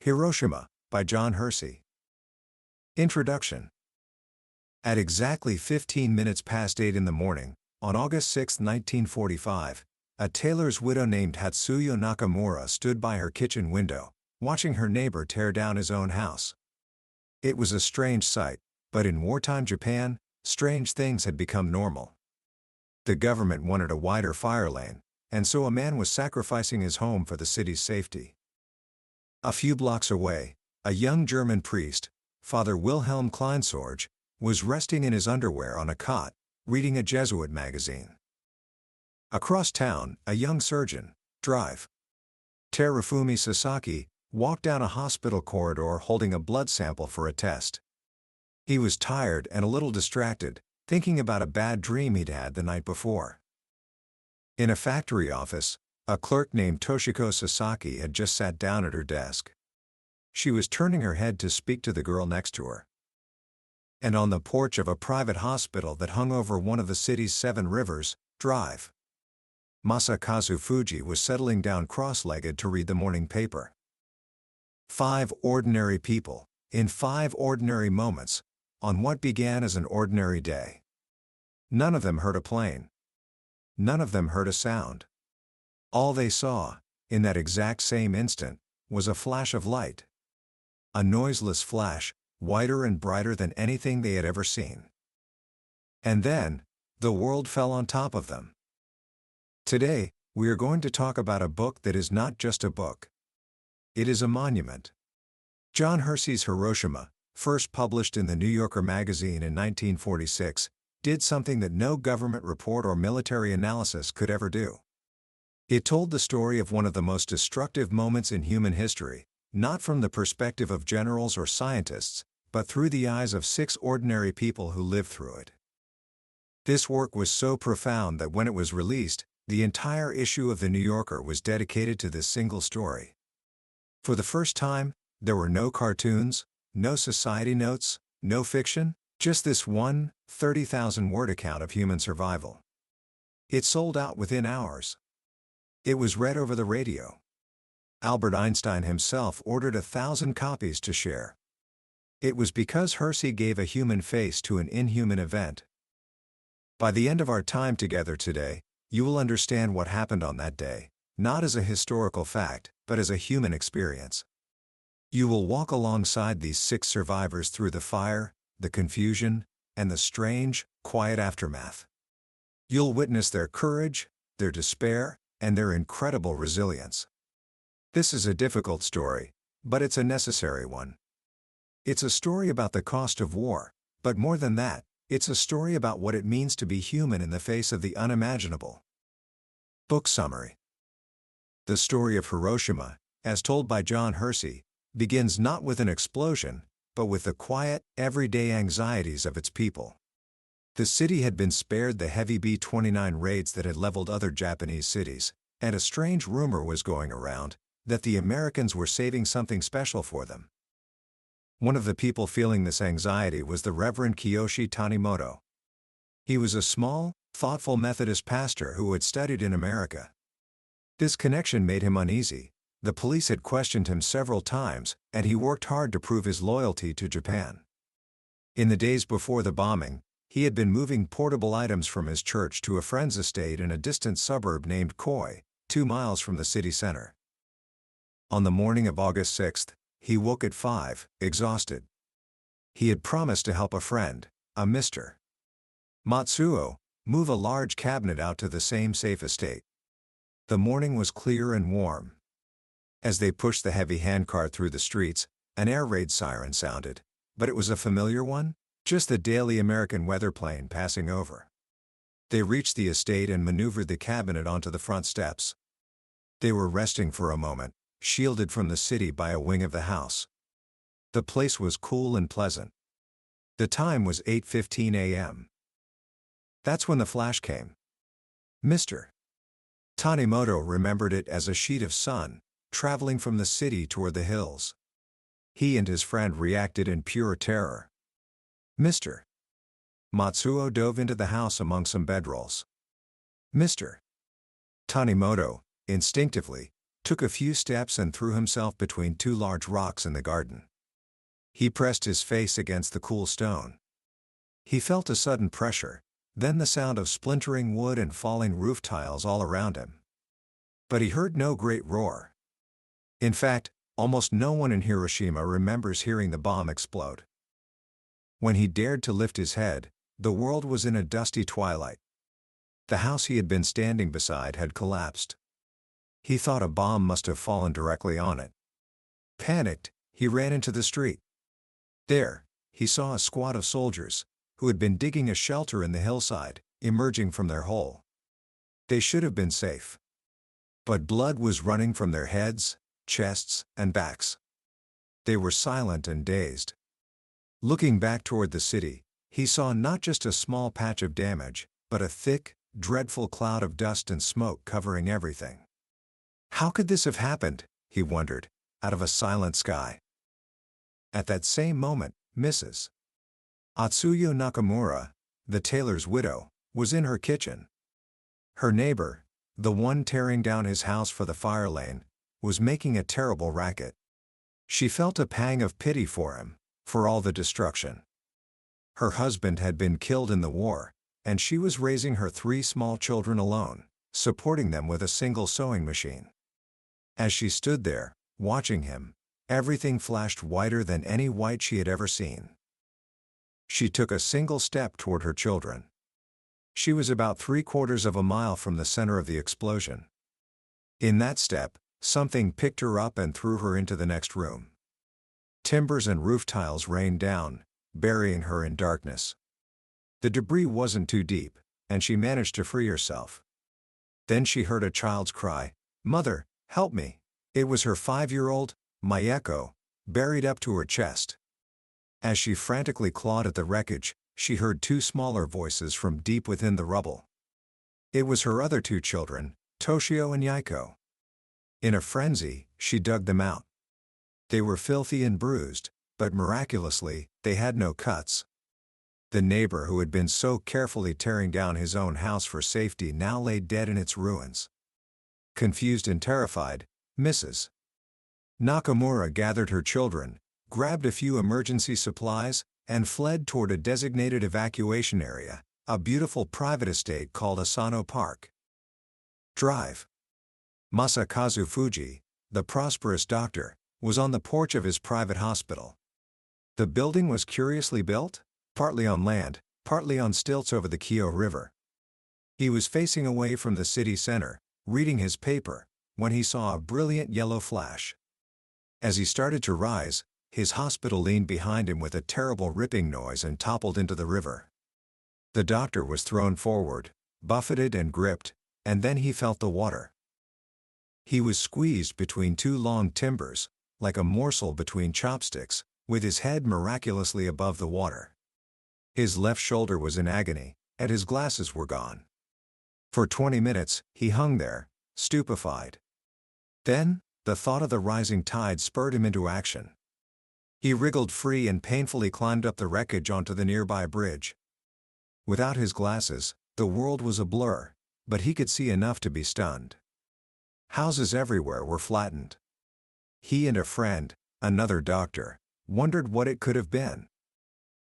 Hiroshima, by John Hersey. Introduction. At exactly 15 minutes past 8 in the morning, on August 6, 1945, a tailor's widow named Hatsuyo Nakamura stood by her kitchen window, watching her neighbor tear down his own house. It was a strange sight, but in wartime Japan, strange things had become normal. The government wanted a wider fire lane, and so a man was sacrificing his home for the city's safety. A few blocks away, a young German priest, Father Wilhelm Kleinsorge, was resting in his underwear on a cot, reading a Jesuit magazine. Across town, a young surgeon, Drive. Terufumi Sasaki, walked down a hospital corridor holding a blood sample for a test. He was tired and a little distracted, thinking about a bad dream he'd had the night before. In a factory office, a clerk named Toshiko Sasaki had just sat down at her desk. She was turning her head to speak to the girl next to her. And on the porch of a private hospital that hung over one of the city's 7 rivers, Drive. Masakazu Fujii was settling down cross-legged to read the morning paper. 5 ordinary people, in 5 ordinary moments, on what began as an ordinary day. None of them heard a plane. None of them heard a sound. All they saw, in that exact same instant, was a flash of light. A noiseless flash, whiter and brighter than anything they had ever seen. And then, the world fell on top of them. Today, we are going to talk about a book that is not just a book. It is a monument. John Hersey's Hiroshima, first published in the New Yorker magazine in 1946, did something that no government report or military analysis could ever do. It told the story of one of the most destructive moments in human history, not from the perspective of generals or scientists, but through the eyes of 6 ordinary people who lived through it. This work was so profound that when it was released, the entire issue of the New Yorker was dedicated to this single story. For the first time, there were no cartoons, no society notes, no fiction, just this one 30,000-word account of human survival. It sold out within hours. It was read over the radio. Albert Einstein himself ordered 1,000 copies to share. It was because Hersey gave a human face to an inhuman event. By the end of our time together today, you will understand what happened on that day, not as a historical fact, but as a human experience. You will walk alongside these 6 survivors through the fire, the confusion, and the strange, quiet aftermath. You'll witness their courage, their despair, and their incredible resilience. This is a difficult story, but it's a necessary one. It's a story about the cost of war, but more than that, it's a story about what it means to be human in the face of the unimaginable. Book summary. The story of Hiroshima, as told by John Hersey, begins not with an explosion, but with the quiet, everyday anxieties of its people. The city had been spared the heavy B-29 raids that had leveled other Japanese cities, and a strange rumor was going around, that the Americans were saving something special for them. One of the people feeling this anxiety was the Reverend Kiyoshi Tanimoto. He was a small, thoughtful Methodist pastor who had studied in America. This connection made him uneasy. The police had questioned him several times, and he worked hard to prove his loyalty to Japan. In the days before the bombing, he had been moving portable items from his church to a friend's estate in a distant suburb named Koi, 2 miles from the city center. On the morning of August 6, he woke at 5, exhausted. He had promised to help a friend, a Mr. Matsuo, move a large cabinet out to the same safe estate. The morning was clear and warm. As they pushed the heavy handcart through the streets, an air raid siren sounded, but it was a familiar one, just the daily American weather plane passing over. They reached the estate and maneuvered the cabinet onto the front steps. They were resting for a moment, shielded from the city by a wing of the house. The place was cool and pleasant. The time was 8:15 a.m. That's when the flash came. Mr. Tanimoto remembered it as a sheet of sun, traveling from the city toward the hills. He and his friend reacted in pure terror. Mr. Matsuo dove into the house among some bedrolls. Mr. Tanimoto, instinctively, took a few steps and threw himself between two large rocks in the garden. He pressed his face against the cool stone. He felt a sudden pressure, then the sound of splintering wood and falling roof tiles all around him. But he heard no great roar. In fact, almost no one in Hiroshima remembers hearing the bomb explode. When he dared to lift his head, the world was in a dusty twilight. The house he had been standing beside had collapsed. He thought a bomb must have fallen directly on it. Panicked, he ran into the street. There, he saw a squad of soldiers, who had been digging a shelter in the hillside, emerging from their hole. They should have been safe. But blood was running from their heads, chests, and backs. They were silent and dazed. Looking back toward the city, he saw not just a small patch of damage, but a thick, dreadful cloud of dust and smoke covering everything. How could this have happened, he wondered, out of a silent sky? At that same moment, Mrs. Atsuyo Nakamura, the tailor's widow, was in her kitchen. Her neighbor, the one tearing down his house for the fire lane, was making a terrible racket. She felt a pang of pity for him, for all the destruction. Her husband had been killed in the war, and she was raising her 3 small children alone, supporting them with a single sewing machine. As she stood there, watching him, everything flashed whiter than any white she had ever seen. She took a single step toward her children. She was about 3/4 of a mile from the center of the explosion. In that step, something picked her up and threw her into the next room. Timbers and roof tiles rained down, burying her in darkness. The debris wasn't too deep, and she managed to free herself. Then she heard a child's cry, "Mother, help me!" It was her 5-year-old, Mayeko, buried up to her chest. As she frantically clawed at the wreckage, she heard 2 smaller voices from deep within the rubble. It was her other 2 children, Toshio and Yaiko. In a frenzy, she dug them out. They were filthy and bruised, but miraculously, they had no cuts. The neighbor who had been so carefully tearing down his own house for safety now lay dead in its ruins. Confused and terrified, Mrs. Nakamura gathered her children, grabbed a few emergency supplies, and fled toward a designated evacuation area, a beautiful private estate called Asano Park Drive. Masakazu Fujii, the prosperous doctor, was on the porch of his private hospital. The building was curiously built, partly on land, partly on stilts over the Kyo River. He was facing away from the city center, reading his paper, when he saw a brilliant yellow flash. As he started to rise, his hospital leaned behind him with a terrible ripping noise and toppled into the river. The doctor was thrown forward, buffeted and gripped, and then he felt the water. He was squeezed between 2 long timbers, like a morsel between chopsticks, with his head miraculously above the water. His left shoulder was in agony, and his glasses were gone. For 20 minutes, he hung there, stupefied. Then, the thought of the rising tide spurred him into action. He wriggled free and painfully climbed up the wreckage onto the nearby bridge. Without his glasses, the world was a blur, but he could see enough to be stunned. Houses everywhere were flattened. He and a friend, another doctor, wondered what it could have been.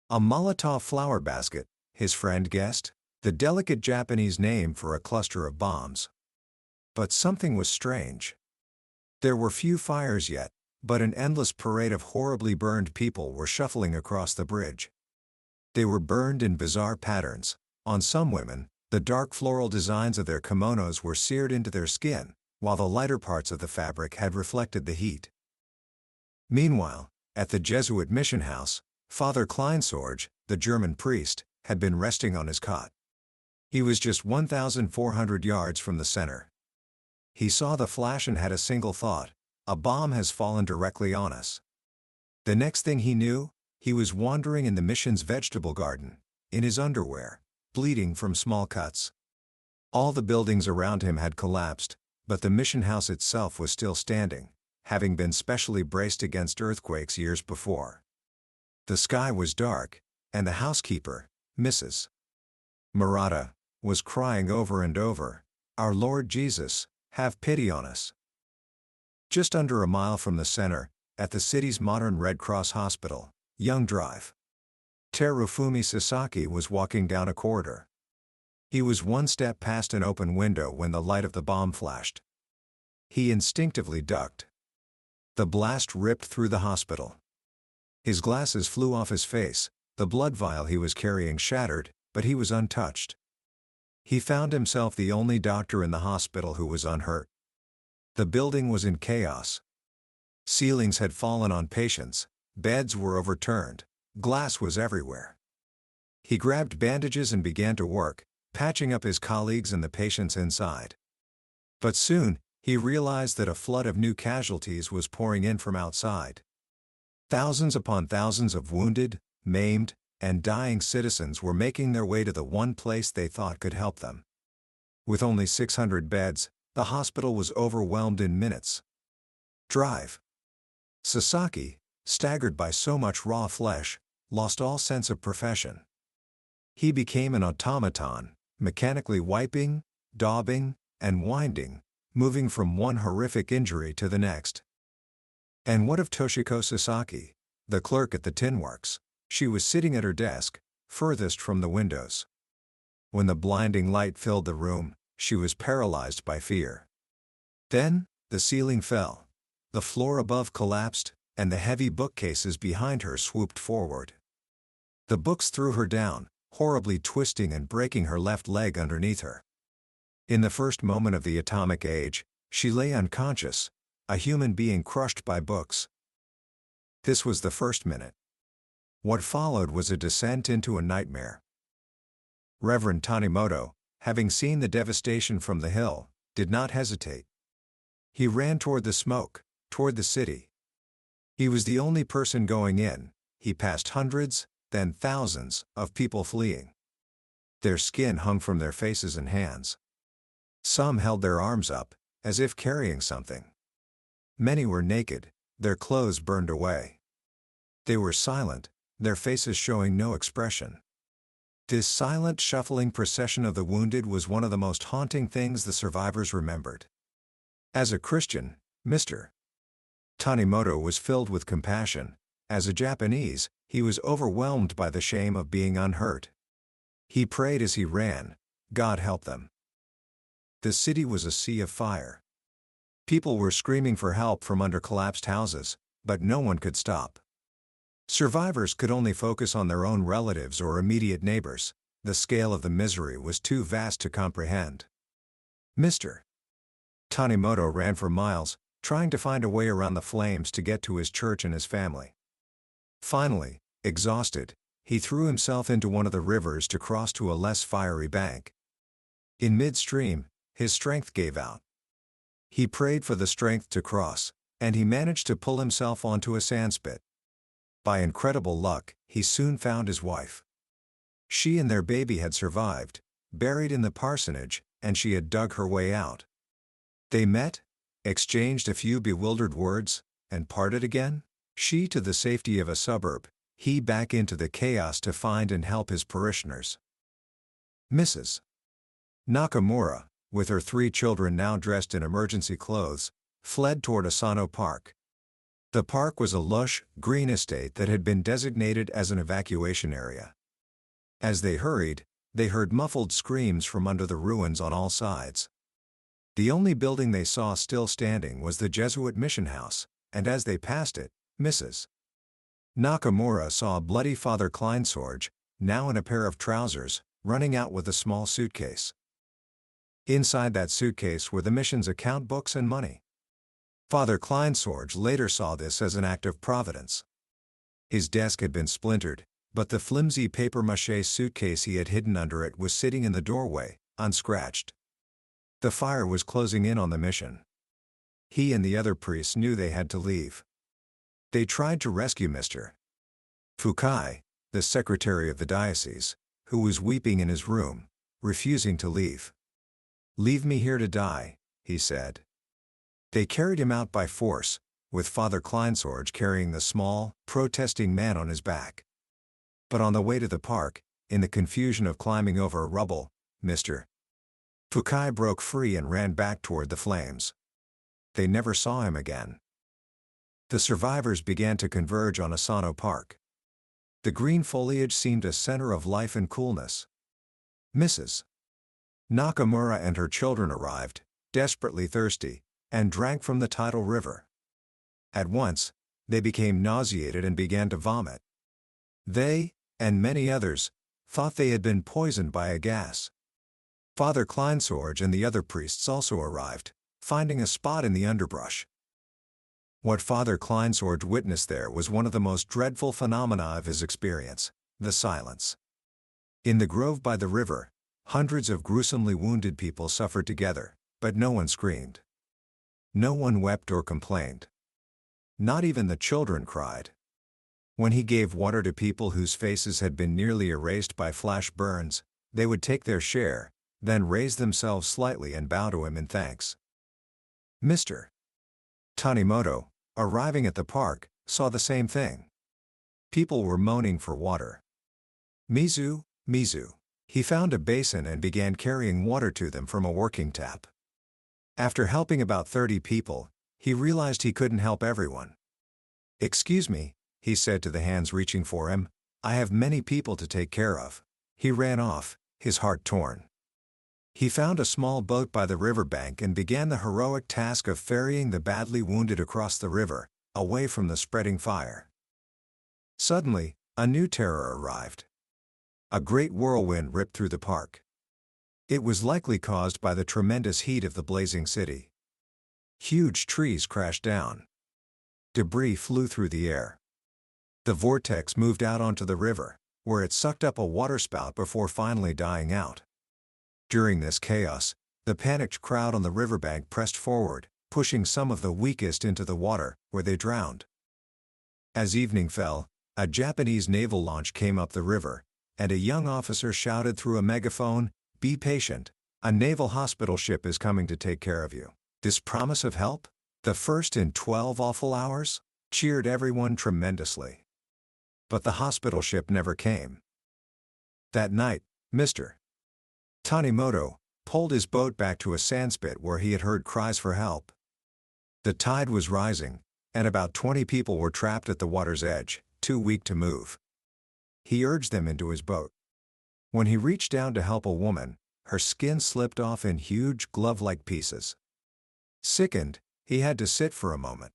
A Molotov flower basket, his friend guessed, the delicate Japanese name for a cluster of bombs. But something was strange. There were few fires yet, but an endless parade of horribly burned people were shuffling across the bridge. They were burned in bizarre patterns. On some women, the dark floral designs of their kimonos were seared into their skin, while the lighter parts of the fabric had reflected the heat. Meanwhile, at the Jesuit mission house, Father Kleinsorge, the German priest, had been resting on his cot. He was just 1,400 yards from the center. He saw the flash and had a single thought: a bomb has fallen directly on us. The next thing he knew, he was wandering in the mission's vegetable garden, in his underwear, bleeding from small cuts. All the buildings around him had collapsed, but the mission house itself was still standing, having been specially braced against earthquakes years before. The sky was dark, and the housekeeper, Mrs. Murata, was crying over and over, "Our Lord Jesus, have pity on us." Just under a mile from the center, at the city's modern Red Cross hospital, Young Drive. Terufumi Sasaki was walking down a corridor. He was one step past an open window when the light of the bomb flashed. He instinctively ducked. The blast ripped through the hospital. His glasses flew off his face, the blood vial he was carrying shattered, but he was untouched. He found himself the only doctor in the hospital who was unhurt. The building was in chaos. Ceilings had fallen on patients, beds were overturned, glass was everywhere. He grabbed bandages and began to work, patching up his colleagues and the patients inside. But soon, he realized that a flood of new casualties was pouring in from outside. Thousands upon thousands of wounded, maimed, and dying citizens were making their way to the one place they thought could help them. With only 600 beds, the hospital was overwhelmed in minutes. Drive. Sasaki, staggered by so much raw flesh, lost all sense of profession. He became an automaton, mechanically wiping, daubing, and winding, moving from one horrific injury to the next. And what of Toshiko Sasaki, the clerk at the tin works? She was sitting at her desk, furthest from the windows. When the blinding light filled the room, she was paralyzed by fear. Then, the ceiling fell. The floor above collapsed, and the heavy bookcases behind her swooped forward. The books threw her down, horribly twisting and breaking her left leg underneath her. In the first moment of the atomic age, she lay unconscious, a human being crushed by books. This was the first minute. What followed was a descent into a nightmare. Reverend Tanimoto, having seen the devastation from the hill, did not hesitate. He ran toward the smoke, toward the city. He was the only person going in. He passed hundreds, then thousands, of people fleeing. Their skin hung from their faces and hands. Some held their arms up, as if carrying something. Many were naked, their clothes burned away. They were silent, their faces showing no expression. This silent shuffling procession of the wounded was one of the most haunting things the survivors remembered. As a Christian, Mr. Tanimoto was filled with compassion. As a Japanese, he was overwhelmed by the shame of being unhurt. He prayed as he ran, God help them. The city was a sea of fire. People were screaming for help from under collapsed houses, but no one could stop. Survivors could only focus on their own relatives or immediate neighbors. The scale of the misery was too vast to comprehend. Mr. Tanimoto ran for miles, trying to find a way around the flames to get to his church and his family. Finally, exhausted, he threw himself into one of the rivers to cross to a less fiery bank. In midstream, his strength gave out. He prayed for the strength to cross, and he managed to pull himself onto a sandspit. By incredible luck, he soon found his wife. She and their baby had survived, buried in the parsonage, and she had dug her way out. They met, exchanged a few bewildered words, and parted again, she to the safety of a suburb, he back into the chaos to find and help his parishioners. Mrs. Nakamura, with her 3 children now dressed in emergency clothes, fled toward Asano Park. The park was a lush, green estate that had been designated as an evacuation area. As they hurried, they heard muffled screams from under the ruins on all sides. The only building they saw still standing was the Jesuit mission house, and as they passed it, Mrs. Nakamura saw a bloody Father Kleinsorge, now in a pair of trousers, running out with a small suitcase. Inside that suitcase were the mission's account books and money. Father Kleinsorge later saw this as an act of providence. His desk had been splintered, but the flimsy papier-mâché suitcase he had hidden under it was sitting in the doorway, unscratched. The fire was closing in on the mission. He and the other priests knew they had to leave. They tried to rescue Mr. Fujii, the secretary of the diocese, who was weeping in his room, refusing to leave. "Leave me here to die," he said. They carried him out by force, with Father Kleinsorge carrying the small, protesting man on his back. But on the way to the park, in the confusion of climbing over rubble, Mr. Fujii broke free and ran back toward the flames. they never saw him again. The survivors began to converge on Asano Park. The green foliage seemed a center of life and coolness. Mrs. Nakamura and her children arrived, desperately thirsty, and drank from the tidal river. At once, they became nauseated and began to vomit. They, and many others, thought they had been poisoned by a gas. Father Kleinsorge and the other priests also arrived, finding a spot in the underbrush. What Father Kleinsorge witnessed there was one of the most dreadful phenomena of his experience: the silence. In the grove by the river, hundreds of gruesomely wounded people suffered together, but no one screamed. No one wept or complained. Not even the children cried. When he gave water to people whose faces had been nearly erased by flash burns, they would take their share, then raise themselves slightly and bow to him in thanks. Mr. Tanimoto, arriving at the park, saw the same thing. People were moaning for water. Mizu, Mizu. He found a basin and began carrying water to them from a working tap. After helping about 30 people, he realized he couldn't help everyone. "Excuse me," he said to the hands reaching for him, "I have many people to take care of." He ran off, his heart torn. He found a small boat by the riverbank and began the heroic task of ferrying the badly wounded across the river, away from the spreading fire. Suddenly, a new terror arrived. A great whirlwind ripped through the park. It was likely caused by the tremendous heat of the blazing city. Huge trees crashed down. Debris flew through the air. The vortex moved out onto the river, where it sucked up a waterspout before finally dying out. During this chaos, the panicked crowd on the riverbank pressed forward, pushing some of the weakest into the water, where they drowned. As evening fell, a Japanese naval launch came up the river, and a young officer shouted through a megaphone, "Be patient, a naval hospital ship is coming to take care of you." This promise of help, the first in 12 awful hours, cheered everyone tremendously. But the hospital ship never came. That night, Mr. Tanimoto pulled his boat back to a sandspit where he had heard cries for help. The tide was rising, and about 20 people were trapped at the water's edge, too weak to move. He urged them into his boat. When he reached down to help a woman, her skin slipped off in huge glove-like pieces. Sickened, he had to sit for a moment.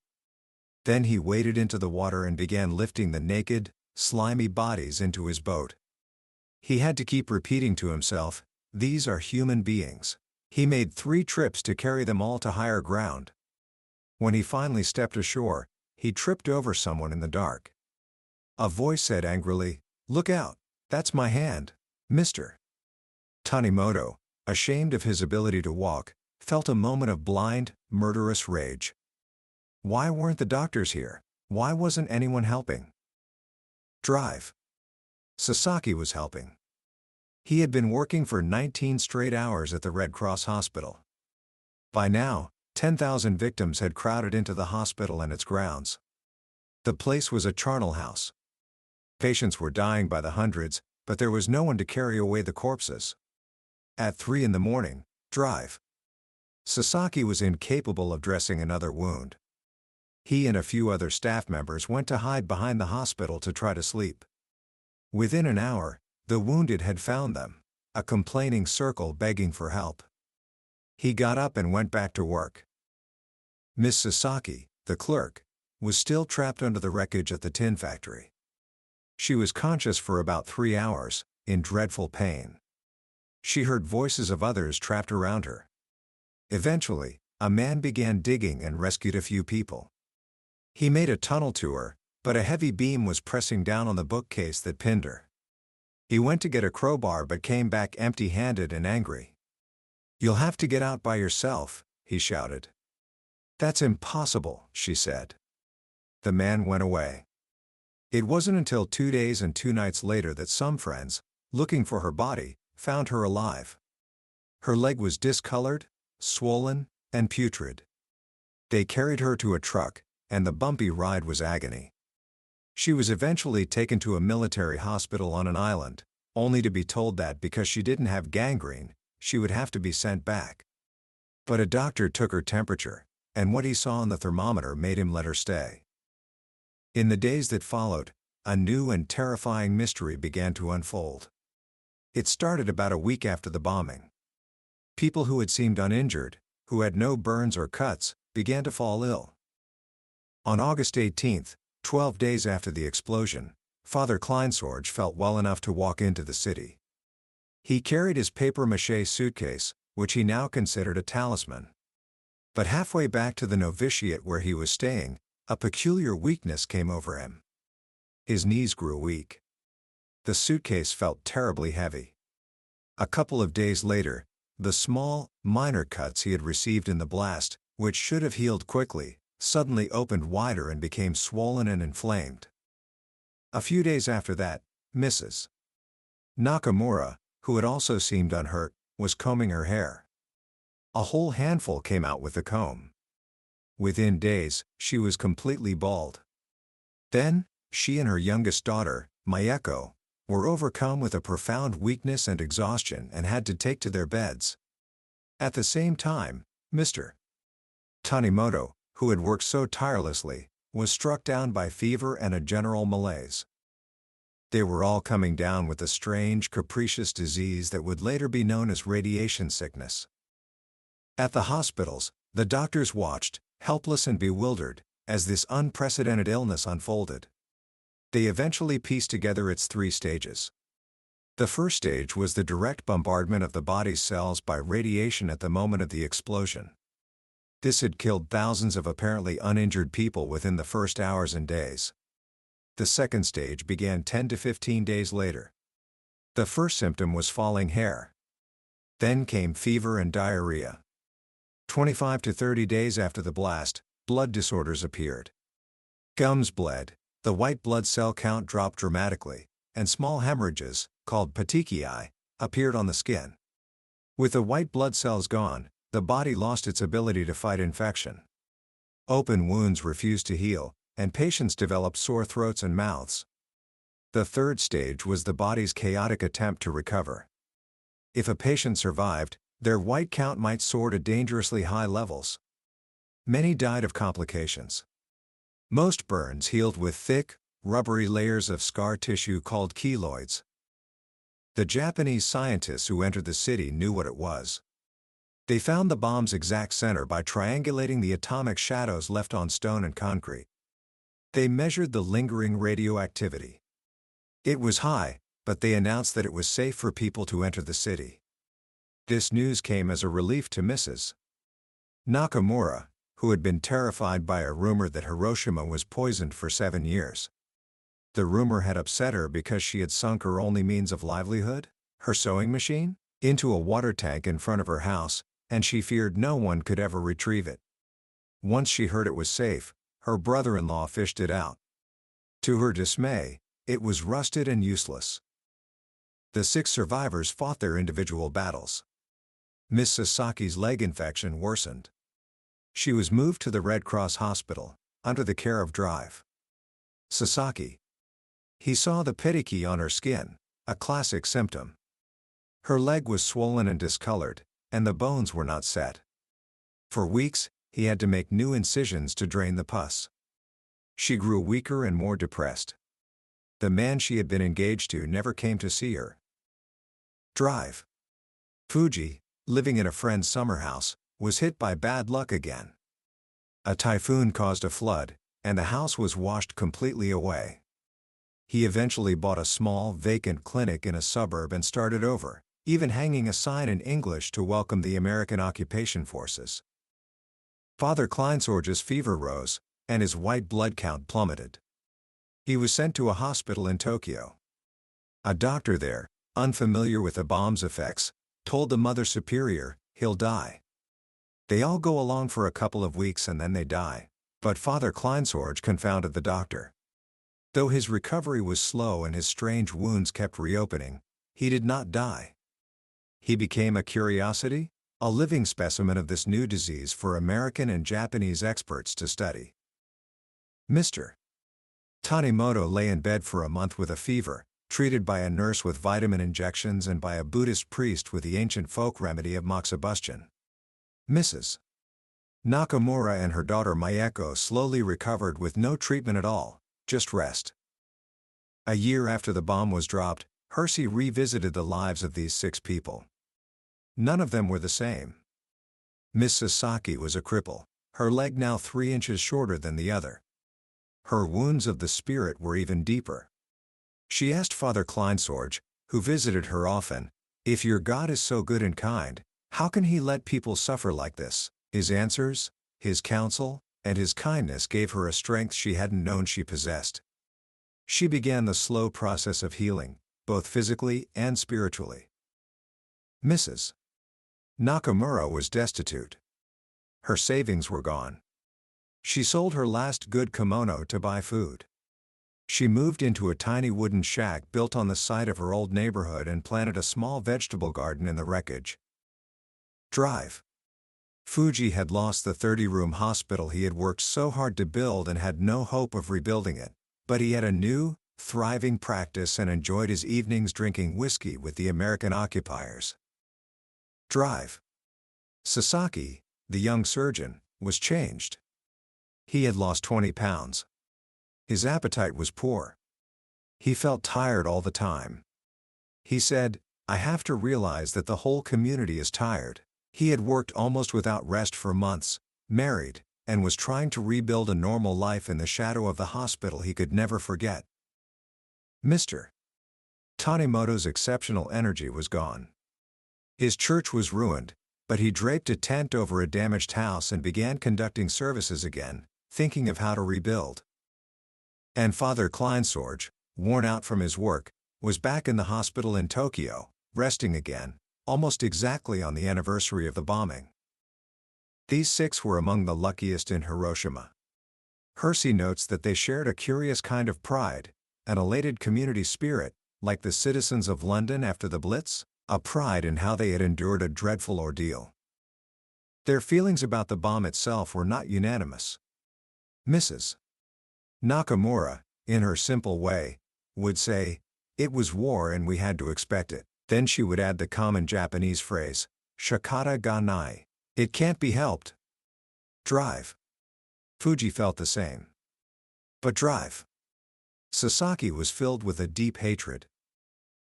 Then he waded into the water and began lifting the naked, slimy bodies into his boat. He had to keep repeating to himself, "These are human beings." He made 3 trips to carry them all to higher ground. When he finally stepped ashore, he tripped over someone in the dark. A voice said angrily, "Look out, that's my hand, Mr." Tanimoto, ashamed of his ability to walk, felt a moment of blind, murderous rage. Why weren't the doctors here? Why wasn't anyone helping? Drive. Sasaki was helping. He had been working for 19 straight hours at the Red Cross hospital. By now, 10,000 victims had crowded into the hospital and its grounds. The place was a charnel house. Patients were dying by the hundreds, but there was no one to carry away the corpses. At 3 in the morning, drive. Sasaki was incapable of dressing another wound. He and a few other staff members went to hide behind the hospital to try to sleep. Within an hour, the wounded had found them, a complaining circle begging for help. He got up and went back to work. Miss Sasaki, the clerk, was still trapped under the wreckage at the tin factory. She was conscious for about 3 hours, in dreadful pain. She heard voices of others trapped around her. Eventually, a man began digging and rescued a few people. He made a tunnel to her, but a heavy beam was pressing down on the bookcase that pinned her. He went to get a crowbar but came back empty-handed and angry. "You'll have to get out by yourself," he shouted. "That's impossible," she said. The man went away. It wasn't until 2 days and 2 nights later that some friends, looking for her body, found her alive. Her leg was discolored, swollen, and putrid. They carried her to a truck, and the bumpy ride was agony. She was eventually taken to a military hospital on an island, only to be told that because she didn't have gangrene, she would have to be sent back. But a doctor took her temperature, and what he saw on the thermometer made him let her stay. In the days that followed, a new and terrifying mystery began to unfold. It started about a week after the bombing. People who had seemed uninjured, who had no burns or cuts, began to fall ill. On August 18, 12 days after the explosion, Father Kleinsorge felt well enough to walk into the city. He carried his papier-mâché suitcase, which he now considered a talisman. But halfway back to the novitiate where he was staying, a peculiar weakness came over him. His knees grew weak. The suitcase felt terribly heavy. A couple of days later, the small, minor cuts he had received in the blast, which should have healed quickly, suddenly opened wider and became swollen and inflamed. A few days after that, Mrs. Nakamura, who had also seemed unhurt, was combing her hair. A whole handful came out with the comb. Within days, she was completely bald. Then, she and her youngest daughter, Mayeko, were overcome with a profound weakness and exhaustion and had to take to their beds. At the same time, Mr. Tanimoto, who had worked so tirelessly, was struck down by fever and a general malaise. They were all coming down with a strange, capricious disease that would later be known as radiation sickness. At the hospitals, the doctors watched, helpless and bewildered, as this unprecedented illness unfolded. They eventually pieced together its 3 stages. The first stage was the direct bombardment of the body's cells by radiation at the moment of the explosion. This had killed thousands of apparently uninjured people within the first hours and days. The second stage began 10 to 15 days later. The first symptom was falling hair. Then came fever and diarrhea. 25 to 30 days after the blast, blood disorders appeared. Gums bled, the white blood cell count dropped dramatically, and small hemorrhages, called petechiae, appeared on the skin. With the white blood cells gone, the body lost its ability to fight infection. Open wounds refused to heal, and patients developed sore throats and mouths. The third stage was the body's chaotic attempt to recover. If a patient survived, their white count might soar to dangerously high levels. Many died of complications. Most burns healed with thick, rubbery layers of scar tissue called keloids. The Japanese scientists who entered the city knew what it was. They found the bomb's exact center by triangulating the atomic shadows left on stone and concrete. They measured the lingering radioactivity. It was high, but they announced that it was safe for people to enter the city. This news came as a relief to Mrs. Nakamura, who had been terrified by a rumor that Hiroshima was poisoned for 7 years. The rumor had upset her because she had sunk her only means of livelihood, her sewing machine, into a water tank in front of her house, and she feared no one could ever retrieve it. Once she heard it was safe, her brother-in-law fished it out. To her dismay, it was rusted and useless. The 6 survivors fought their individual battles. Miss Sasaki's leg infection worsened. She was moved to the Red Cross Hospital, under the care of Drive Sasaki. He saw the petechiae on her skin, a classic symptom. Her leg was swollen and discolored, and the bones were not set. For weeks, he had to make new incisions to drain the pus. She grew weaker and more depressed. The man she had been engaged to never came to see her. Drive Fujii, living in a friend's summer house, was hit by bad luck again. A typhoon caused a flood, and the house was washed completely away. He eventually bought a small, vacant clinic in a suburb and started over, even hanging a sign in English to welcome the American occupation forces. Father Kleinsorge's fever rose, and his white blood count plummeted. He was sent to a hospital in Tokyo. A doctor there, unfamiliar with the bomb's effects, told the Mother Superior, "He'll die." They all go along for a couple of weeks and then they die, but Father Kleinsorge confounded the doctor. Though his recovery was slow and his strange wounds kept reopening, he did not die. He became a curiosity, a living specimen of this new disease for American and Japanese experts to study. Mr. Tanimoto lay in bed for a month with a fever, treated by a nurse with vitamin injections and by a Buddhist priest with the ancient folk remedy of moxibustion. Mrs. Nakamura and her daughter Mayeko slowly recovered with no treatment at all, just rest. A year after the bomb was dropped, Hersey revisited the lives of these 6 people. None of them were the same. Miss Sasaki was a cripple, her leg now 3 inches shorter than the other. Her wounds of the spirit were even deeper. She asked Father Kleinsorge, who visited her often, "If your God is so good and kind, how can he let people suffer like this?" His answers, his counsel, and his kindness gave her a strength she hadn't known she possessed. She began the slow process of healing, both physically and spiritually. Mrs. Nakamura was destitute. Her savings were gone. She sold her last good kimono to buy food. She moved into a tiny wooden shack built on the site of her old neighborhood and planted a small vegetable garden in the wreckage. Drive. Fujii had lost the 30-room hospital he had worked so hard to build and had no hope of rebuilding it, but he had a new, thriving practice and enjoyed his evenings drinking whiskey with the American occupiers. Drive. Sasaki, the young surgeon, was changed. He had lost 20 pounds. His appetite was poor. He felt tired all the time. He said, "I have to realize that the whole community is tired." He had worked almost without rest for months, married, and was trying to rebuild a normal life in the shadow of the hospital he could never forget. Mr. Tanimoto's exceptional energy was gone. His church was ruined, but he draped a tent over a damaged house and began conducting services again, thinking of how to rebuild. And Father Kleinsorge, worn out from his work, was back in the hospital in Tokyo, resting again, almost exactly on the anniversary of the bombing. These 6 were among the luckiest in Hiroshima. Hersey notes that they shared a curious kind of pride, an elated community spirit, like the citizens of London after the Blitz, a pride in how they had endured a dreadful ordeal. Their feelings about the bomb itself were not unanimous. Mrs. Nakamura, in her simple way, would say, "It was war and we had to expect it." Then she would add the common Japanese phrase, "Shikata ga nai." It can't be helped. Drive. Fujii felt the same. But drive. Sasaki was filled with a deep hatred.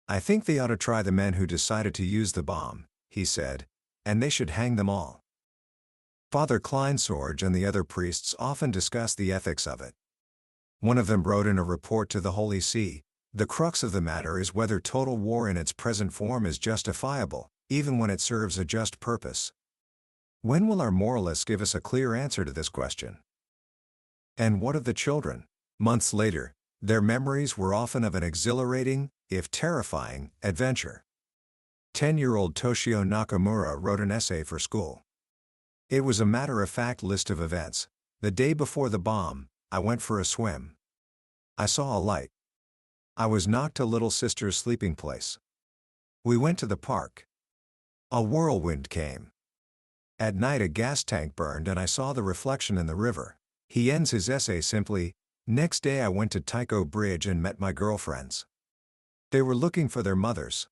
"I think they ought to try the men who decided to use the bomb," he said, "and they should hang them all." Father Kleinsorge and the other priests often discussed the ethics of it. One of them wrote in a report to the Holy See, "The crux of the matter is whether total war in its present form is justifiable, even when it serves a just purpose. When will our moralists give us a clear answer to this question?" And what of the children? Months later, their memories were often of an exhilarating, if terrifying, adventure. 10-year-old Toshio Nakamura wrote an essay for school. It was a matter-of-fact list of events. "The day before the bomb, I went for a swim. I saw a light. I was knocked to little sister's sleeping place. We went to the park. A whirlwind came. At night a gas tank burned and I saw the reflection in the river." He ends his essay simply, "Next day I went to Taiko Bridge and met my girlfriends. They were looking for their mothers.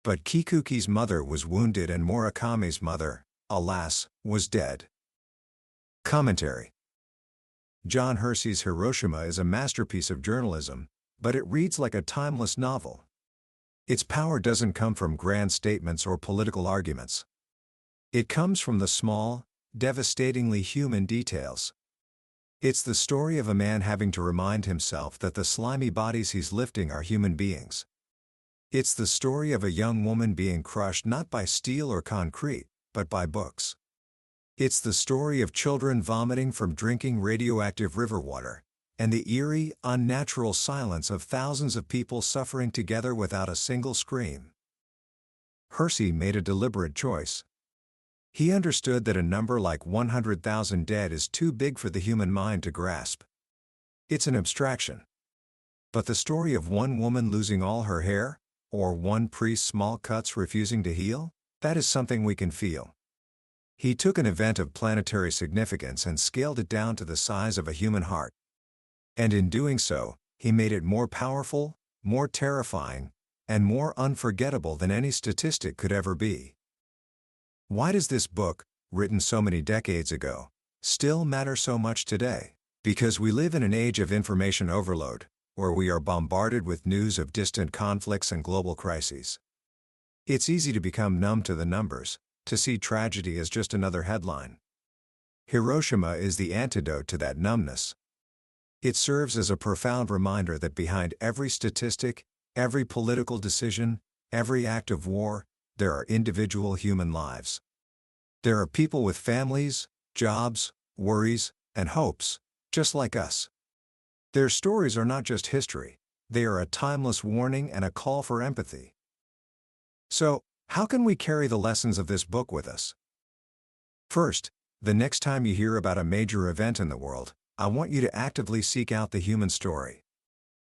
But Kikuki's mother was wounded and Murakami's mother, alas, was dead." Commentary. John Hersey's Hiroshima is a masterpiece of journalism, but it reads like a timeless novel. Its power doesn't come from grand statements or political arguments. It comes from the small, devastatingly human details. It's the story of a man having to remind himself that the slimy bodies he's lifting are human beings. It's the story of a young woman being crushed not by steel or concrete, but by books. It's the story of children vomiting from drinking radioactive river water, and the eerie, unnatural silence of thousands of people suffering together without a single scream. Hersey made a deliberate choice. He understood that a number like 100,000 dead is too big for the human mind to grasp. It's an abstraction. But the story of one woman losing all her hair, or one priest's small cuts refusing to heal, that is something we can feel. He took an event of planetary significance and scaled it down to the size of a human heart. And in doing so, he made it more powerful, more terrifying, and more unforgettable than any statistic could ever be. Why does this book, written so many decades ago, still matter so much today. Because we live in an age of information overload, where we are bombarded with news of distant conflicts and global crises. It's easy to become numb to the numbers, to see tragedy as just another headline. Hiroshima is the antidote to that numbness. It serves as a profound reminder that behind every statistic, every political decision, every act of war, there are individual human lives. There are people with families, jobs, worries, and hopes, just like us. Their stories are not just history, they are a timeless warning and a call for empathy. So, how can we carry the lessons of this book with us? First, the next time you hear about a major event in the world, I want you to actively seek out the human story.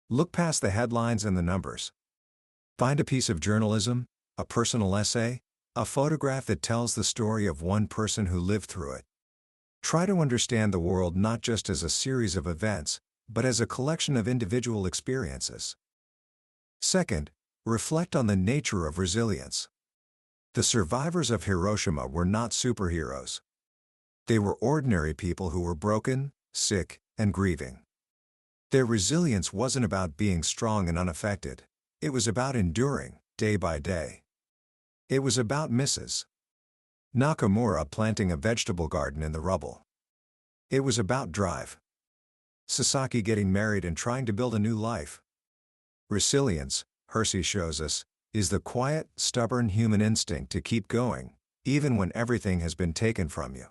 Look past the headlines and the numbers. Find a piece of journalism, a personal essay, a photograph that tells the story of one person who lived through it. Try to understand the world not just as a series of events, but as a collection of individual experiences. Second, reflect on the nature of resilience. The survivors of Hiroshima were not superheroes. They were ordinary people who were broken, sick, and grieving. Their resilience wasn't about being strong and unaffected. It was about enduring, day by day. It was about Mrs. Nakamura planting a vegetable garden in the rubble. It was about drive. Sasaki getting married and trying to build a new life. Resilience, Hersey shows us, is the quiet, stubborn human instinct to keep going, even when everything has been taken from you.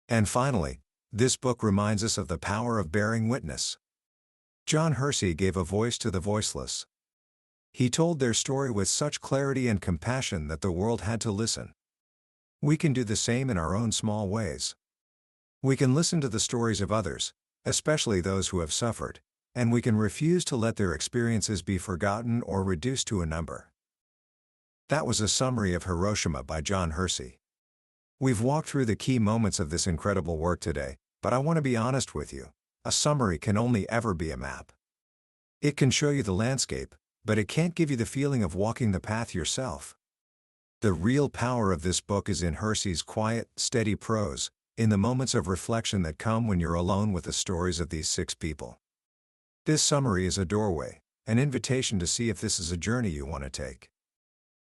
And finally, this book reminds us of the power of bearing witness. John Hersey gave a voice to the voiceless. He told their story with such clarity and compassion that the world had to listen. We can do the same in our own small ways. We can listen to the stories of others, especially those who have suffered, and we can refuse to let their experiences be forgotten or reduced to a number. That was a summary of Hiroshima by John Hersey. We've walked through the key moments of this incredible work today, but I want to be honest with you, a summary can only ever be a map. It can show you the landscape, but it can't give you the feeling of walking the path yourself. The real power of this book is in Hersey's quiet, steady prose, in the moments of reflection that come when you're alone with the stories of these 6 people. This summary is a doorway, an invitation to see if this is a journey you want to take.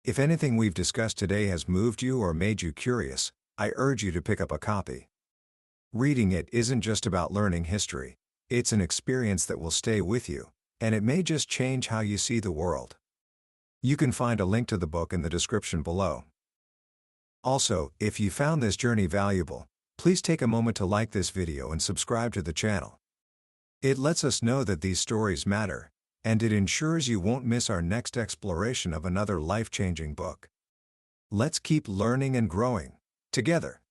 If anything we've discussed today has moved you or made you curious, I urge you to pick up a copy. Reading it isn't just about learning history, it's an experience that will stay with you, and it may just change how you see the world. You can find a link to the book in the description below. Also, if you found this journey valuable, please take a moment to like this video and subscribe to the channel. It lets us know that these stories matter, and it ensures you won't miss our next exploration of another life-changing book. Let's keep learning and growing together.